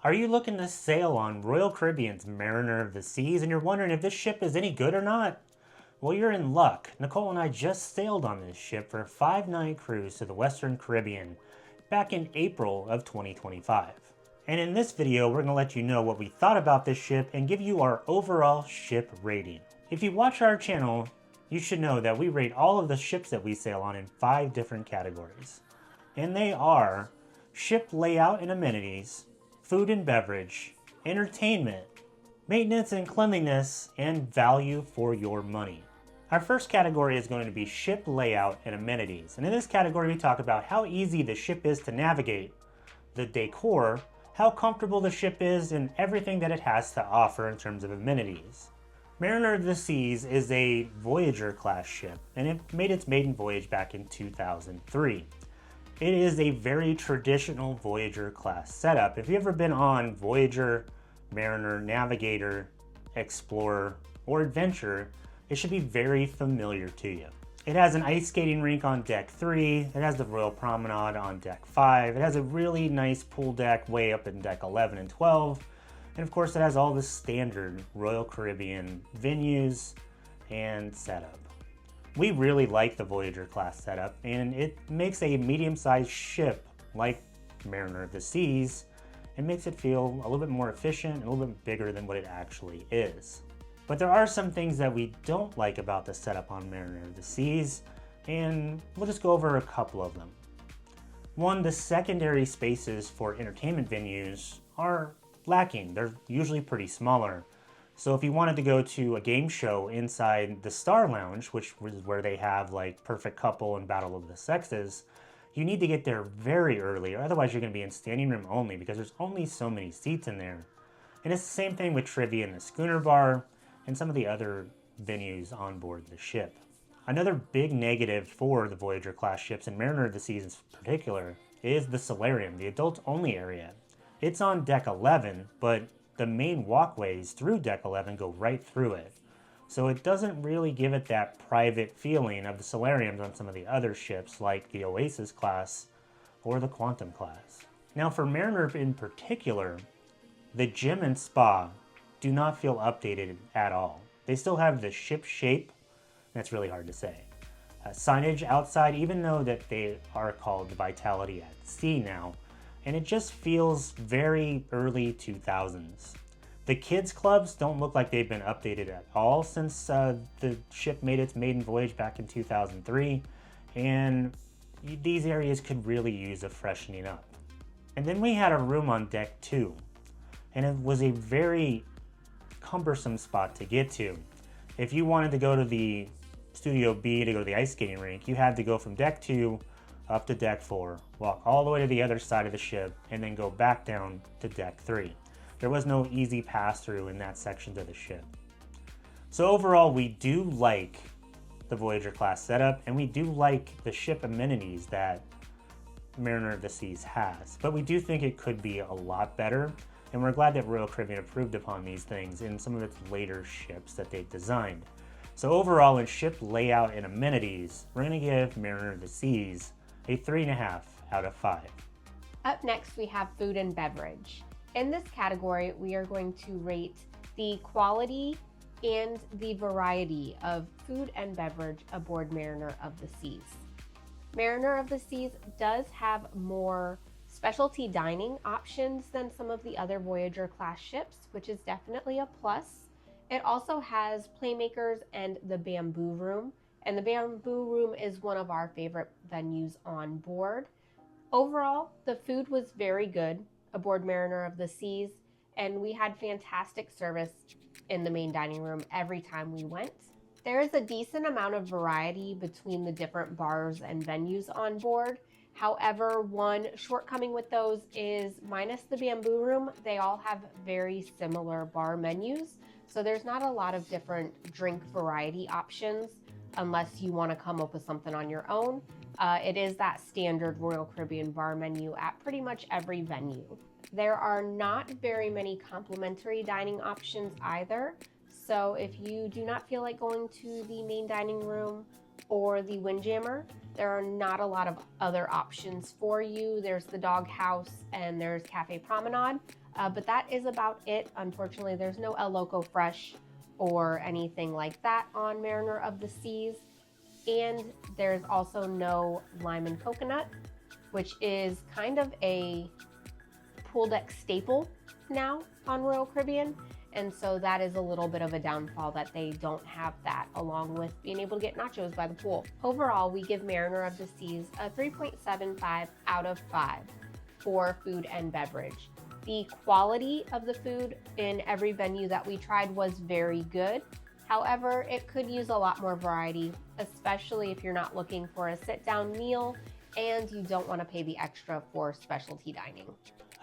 Are you looking to sail on Royal Caribbean's Mariner of the Seas and you're wondering if this ship is any good or not? Well, you're in luck. Nicole and I just sailed on this ship for a 5-night cruise to the Western Caribbean back in April of 2025. And in this video, we're going to let you know what we thought about this ship and give you our overall ship rating. If you watch our channel, you should know that we rate all of the ships that we sail on in 5 different categories. And they are ship layout and amenities, food and beverage, entertainment, maintenance and cleanliness, and value for your money. Our first category is going to be ship layout and amenities. And in this category, we talk about how easy the ship is to navigate, the decor, how comfortable the ship is, and everything that it has to offer in terms of amenities. Mariner of the Seas is a Voyager-Class ship, and it made its maiden voyage back in 2003. It is a very traditional Voyager-Class setup. If you've ever been on Voyager, Mariner, Navigator, Explorer, or Adventure, it should be very familiar to you. It has an ice skating rink on deck 3, it has the Royal Promenade on deck 5, it has a really nice pool deck way up in deck 11 and 12, and of course it has all the standard Royal Caribbean venues and setup. We really like the Voyager-Class setup, and it makes a medium-sized ship like Mariner of the Seas. It makes it feel a little bit more efficient and a little bit bigger than what it actually is. But there are some things that we don't like about the setup on Mariner of the Seas, and we'll just go over a couple of them. One, the secondary spaces for entertainment venues are lacking. They're usually pretty smaller. So if you wanted to go to a game show inside the Star Lounge, which is where they have like Perfect Couple and Battle of the Sexes, you need to get there very early, or otherwise you're going to be in standing room only because there's only so many seats in there. And it's the same thing with trivia in the Schooner Bar and some of the other venues on board the ship. Another big negative for the Voyager-Class ships, and Mariner of the Seas in particular, is the solarium, the adult-only area. It's on deck 11, but the main walkways through deck 11 go right through it. So it doesn't really give it that private feeling of the solariums on some of the other ships like the Oasis class or the Quantum class. Now for Mariner in particular, the gym and spa do not feel updated at all. They still have the ship shape, that's really hard to say. Signage outside, even though that they are called Vitality at Sea now, and it just feels very early 2000s. The kids clubs don't look like they've been updated at all since the ship made its maiden voyage back in 2003, and these areas could really use a freshening up. And then we had a room on deck 2, and it was a very cumbersome spot to get to. If you wanted to go to the Studio B to go to the ice skating rink, you had to go from deck 2 up to deck 4, walk all the way to the other side of the ship, and then go back down to deck 3. There was no easy pass-through in that section of the ship. So overall, we do like the Voyager-Class setup, and we do like the ship amenities that Mariner of the Seas has. But we do think it could be a lot better, and we're glad that Royal Caribbean improved upon these things in some of its later ships that they've designed. So overall, in ship layout and amenities, we're going to give Mariner of the Seas a 3.5 out of 5. Up next, we have food and beverage. In this category, we are going to rate the quality and the variety of food and beverage aboard Mariner of the Seas. Mariner of the Seas does have more specialty dining options than some of the other Voyager-Class ships, which is definitely a plus. It also has playmakers and the bamboo room, and the bamboo room is one of our favorite venues on board. Overall, the food was very good aboard Mariner of the Seas, and we had fantastic service in the main dining room every time we went. There is a decent amount of variety between the different bars and venues on board. However, one shortcoming with those is minus the bamboo room, they all have very similar bar menus. So there's not a lot of different drink variety options unless you want to come up with something on your own. It is that standard Royal Caribbean bar menu at pretty much every venue. There are not very many complimentary dining options either. So if you do not feel like going to the main dining room or the Windjammer, there are not a lot of other options for you. There's the Dog House and there's Cafe Promenade. But that is about it. Unfortunately, there's no El Loco Fresh or anything like that on Mariner of the Seas. And there's also no lime and coconut, which is kind of a pool deck staple now on Royal Caribbean. And so that is a little bit of a downfall that they don't have that, along with being able to get nachos by the pool. Overall, we give Mariner of the Seas a 3.75 out of 5 for food and beverage. The quality of the food in every venue that we tried was very good. However, it could use a lot more variety, especially if you're not looking for a sit-down meal and you don't want to pay the extra for specialty dining.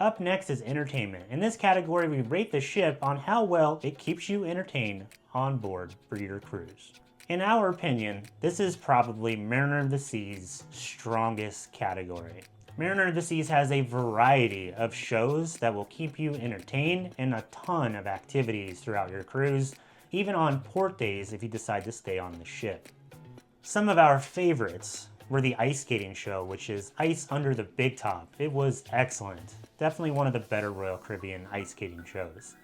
Up next is entertainment. In this category, we rate the ship on how well it keeps you entertained on board for your cruise. In our opinion, this is probably Mariner of the Seas' strongest category. Mariner of the Seas has a variety of shows that will keep you entertained and a ton of activities throughout your cruise, even on port days if you decide to stay on the ship. Some of our favorites were the ice skating show, which is Ice Under the Big Top. It was excellent. Definitely one of the better Royal Caribbean ice skating shows.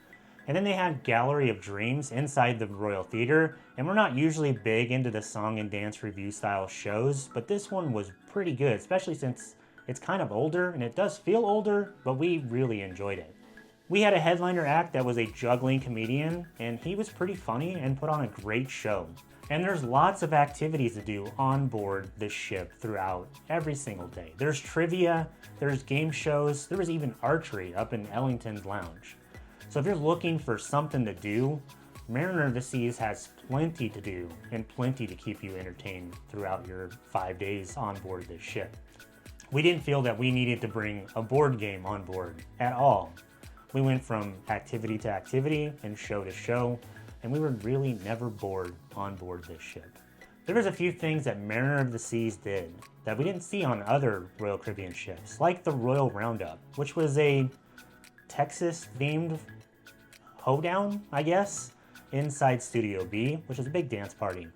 And then they had Gallery of Dreams inside the Royal Theater, and we're not usually big into the song and dance review style shows, but this one was pretty good, especially since it's kind of older, and it does feel older, but we really enjoyed it. We had a headliner act that was a juggling comedian, and he was pretty funny and put on a great show. And there's lots of activities to do on board this ship throughout every single day. There's trivia, there's game shows, there was even archery up in Ellington's lounge. So if you're looking for something to do, Mariner of the Seas has plenty to do and plenty to keep you entertained throughout your 5 days on board this ship. We didn't feel that we needed to bring a board game on board at all. We went from activity to activity and show to show, and we were really never bored on board this ship. There was a few things that Mariner of the Seas did that we didn't see on other Royal Caribbean ships, like the Royal Roundup, which was a Texas-themed hoedown, I guess, inside Studio B, which is a big dance party.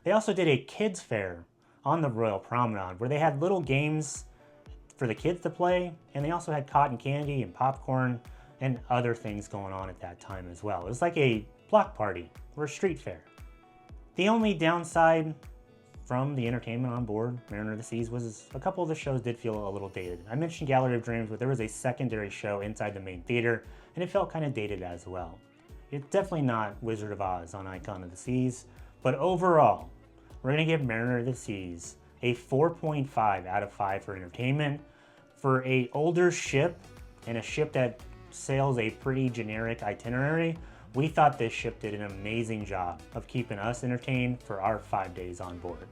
They also did a kids fair on the Royal Promenade, where they had little games for the kids to play, and they also had cotton candy and popcorn and other things going on at that time as well. It was like a block party or a street fair. The only downside from the entertainment on board Mariner of the Seas was a couple of the shows did feel a little dated. I mentioned Gallery of Dreams, but there was a secondary show inside the main theater, and it felt kind of dated as well. It's definitely not Wizard of Oz on Icon of the Seas, but overall, we're going to give Mariner of the Seas a 4.5 out of 5 for entertainment. For an older ship and a ship that sails a pretty generic itinerary, we thought this ship did an amazing job of keeping us entertained for our 5 days on board.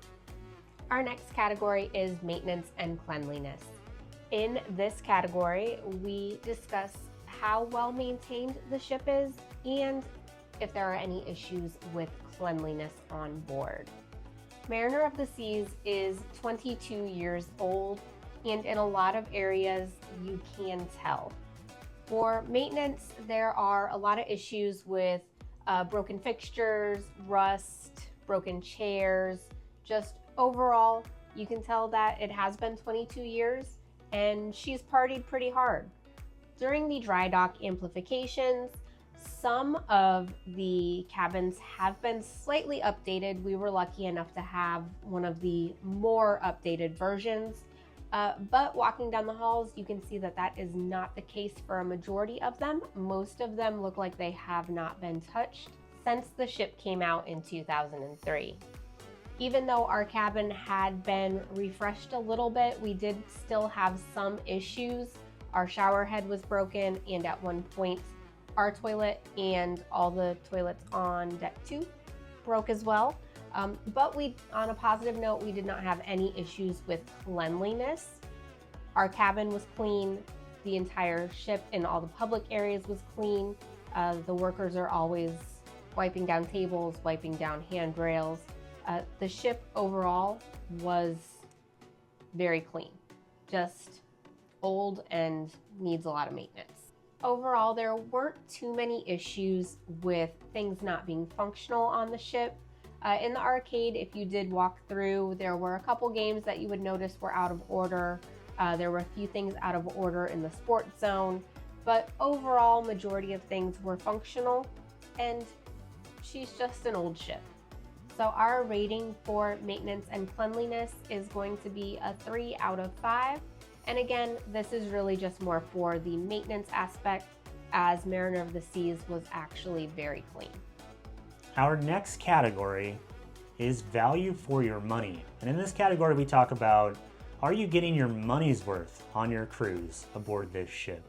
Our next category is maintenance and cleanliness. In this category, we discuss how well maintained the ship is and if there are any issues with cleanliness on board. Mariner of the Seas is 22 years old, and in a lot of areas you can tell. For maintenance, there are a lot of issues with broken fixtures, rust, broken chairs. Just overall, you can tell that it has been 22 years and she's partied pretty hard. During the dry dock amplifications, some of the cabins have been slightly updated. We were lucky enough to have one of the more updated versions. But walking down the halls, you can see that that is not the case for a majority of them. Most of them look like they have not been touched since the ship came out in 2003. Even though our cabin had been refreshed a little bit, we did still have some issues. Our shower head was broken, and at one point, our toilet and all the toilets on deck 2 broke as well. But on a positive note, we did not have any issues with cleanliness. Our cabin was clean. The entire ship and all the public areas was clean. The workers are always wiping down tables, wiping down handrails. The ship overall was very clean, just old and needs a lot of maintenance. Overall, there weren't too many issues with things not being functional on the ship. In the arcade, if you did walk through, there were a couple games that you would notice were out of order. There were a few things out of order in the sports zone, but overall majority of things were functional, and she's just an old ship. So our rating for maintenance and cleanliness is going to be a 3 out of 5. And again, this is really just more for the maintenance aspect, as Mariner of the Seas was actually very clean. Our next category is value for your money. And in this category, we talk about, are you getting your money's worth on your cruise aboard this ship?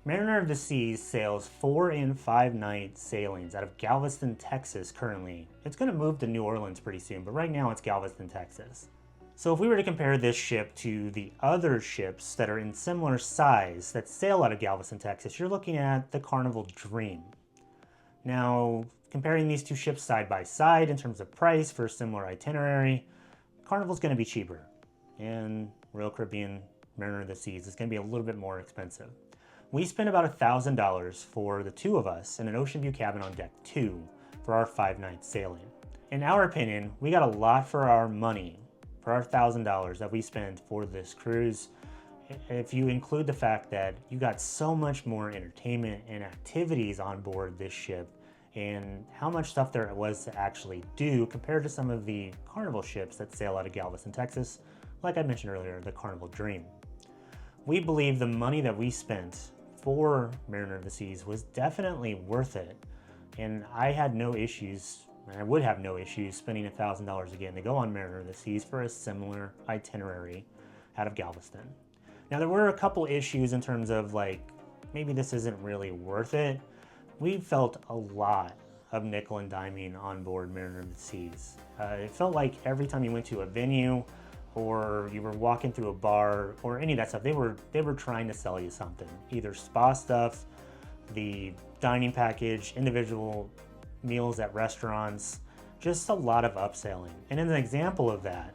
Mariner of the Seas sails 4 and 5 night sailings out of Galveston, Texas currently. It's going to move to New Orleans pretty soon, but right now it's Galveston, Texas. So if we were to compare this ship to the other ships that are in similar size that sail out of Galveston, Texas, you're looking at the Carnival Dream. Now, comparing these two ships side by side in terms of price for a similar itinerary, Carnival's going to be cheaper, and Royal Caribbean Mariner of the Seas is going to be a little bit more expensive. We spent about $1,000 for the two of us in an ocean view cabin on deck 2 for our 5-night sailing. In our opinion, we got a lot for our money, for our $1,000 that we spent for this cruise. If you include the fact that you got so much more entertainment and activities on board this ship, and how much stuff there was to actually do compared to some of the Carnival ships that sail out of Galveston, Texas, like I mentioned earlier, the Carnival Dream. We believe the money that we spent for Mariner of the Seas was definitely worth it, and I had no issues, and I would have no issues spending $1,000 again to go on Mariner of the Seas for a similar itinerary out of Galveston. Now, there were a couple issues in terms of maybe this isn't really worth it. We felt a lot of nickel and diming on board Mariner of the Seas. It felt like every time you went to a venue or you were walking through a bar or any of that stuff, they were trying to sell you something. Either spa stuff, the dining package, individual meals at restaurants, just a lot of upselling. And as an example of that,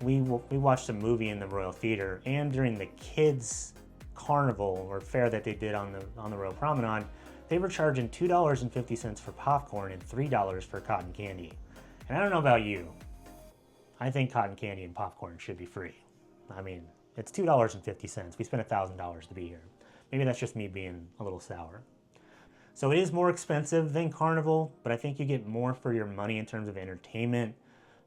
we watched a movie in the Royal Theater, and during the kids' carnival or fair that they did on the Royal Promenade, they were charging $2.50 for popcorn and $3 for cotton candy. And I don't know about you, I think cotton candy and popcorn should be free. I mean, it's $2.50. We spent $1,000 to be here. Maybe that's just me being a little sour. So it is more expensive than Carnival, but I think you get more for your money in terms of entertainment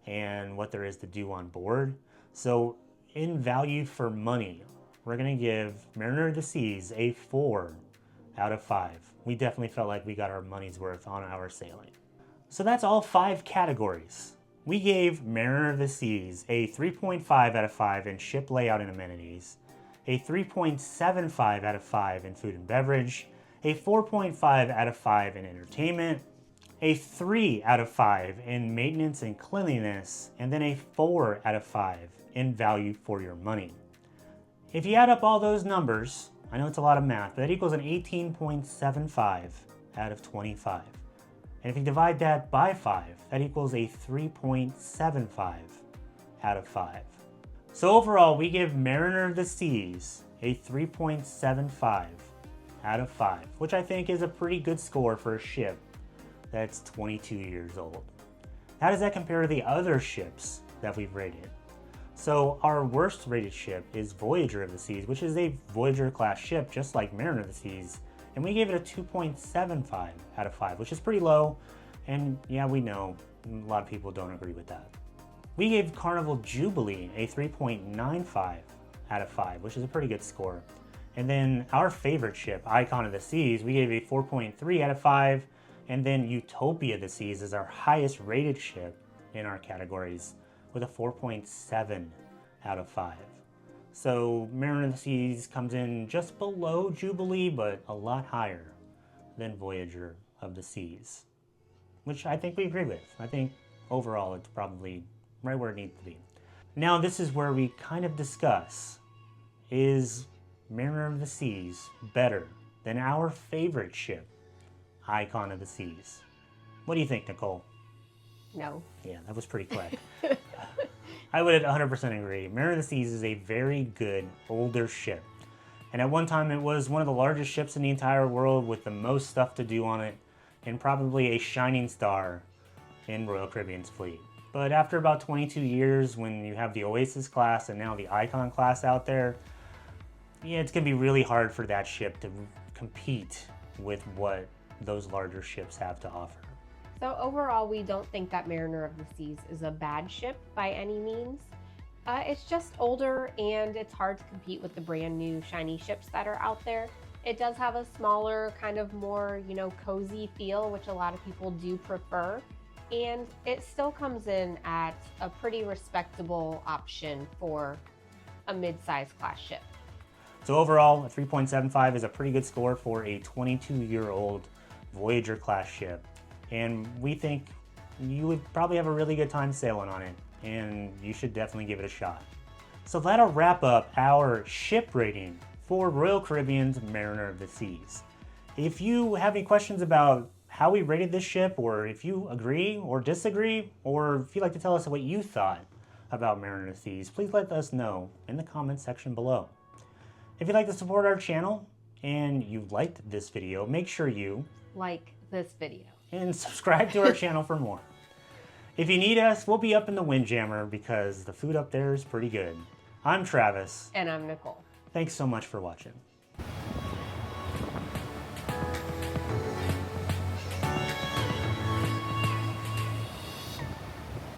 and what there is to do on board. So in value for money, we're going to give Mariner of the Seas a 4 out of 5. We definitely felt like we got our money's worth on our sailing. So that's all 5 categories. We gave Mariner of the Seas a 3.5 out of 5 in ship layout and amenities, a 3.75 out of 5 in food and beverage, a 4.5 out of 5 in entertainment, a 3 out of 5 in maintenance and cleanliness, and then a 4 out of 5 in value for your money. If you add up all those numbers, I know it's a lot of math, but that equals an 18.75 out of 25. And if you divide that by 5, that equals a 3.75 out of 5. So overall, we give Mariner of the Seas a 3.75 out of 5, which I think is a pretty good score for a ship that's 22 years old. How does that compare to the other ships that we've rated? So our worst rated ship is Voyager of the Seas, which is a Voyager-Class ship just like Mariner of the Seas, and we gave it a 2.75 out of 5, which is pretty low, and yeah, we know a lot of people don't agree with that. We gave Carnival Jubilee a 3.95 out of 5, which is a pretty good score. And then our favorite ship, Icon of the Seas, we gave a 4.3 out of 5, and then Utopia of the Seas is our highest rated ship in our categories with a 4.7 out of 5. So Mariner of the Seas comes in just below Jubilee, but a lot higher than Voyager of the Seas, which I think we agree with. I think overall it's probably right where it needs to be. Now this is where we kind of discuss, is Mariner of the Seas better than our favorite ship, Icon of the Seas? What do you think, Nicole? No. Yeah, that was pretty quick. I would 100% agree. Mariner of the Seas is a very good older ship. And at one time it was one of the largest ships in the entire world with the most stuff to do on it, and probably a shining star in Royal Caribbean's fleet. But after about 22 years, when you have the Oasis class and now the Icon class out there, yeah, it's going to be really hard for that ship to compete with what those larger ships have to offer. So overall, we don't think that Mariner of the Seas is a bad ship by any means. It's just older and it's hard to compete with the brand new shiny ships that are out there. It does have a smaller, kind of more, cozy feel, which a lot of people do prefer. And it still comes in at a pretty respectable option for a mid-size class ship. So overall, a 3.75 is a pretty good score for a 22-year-old Voyager-Class ship. And we think you would probably have a really good time sailing on it, and you should definitely give it a shot. So that'll wrap up our ship rating for Royal Caribbean's Mariner of the Seas. If you have any questions about how we rated this ship, or if you agree or disagree, or if you'd like to tell us what you thought about Mariner of the Seas, please let us know in the comments section below. If you'd like to support our channel and you liked this video, make sure you like this video and subscribe to our channel for more. If you need us, we'll be up in the Windjammer because the food up there is pretty good. I'm Travis. And I'm Nicole. Thanks so much for watching.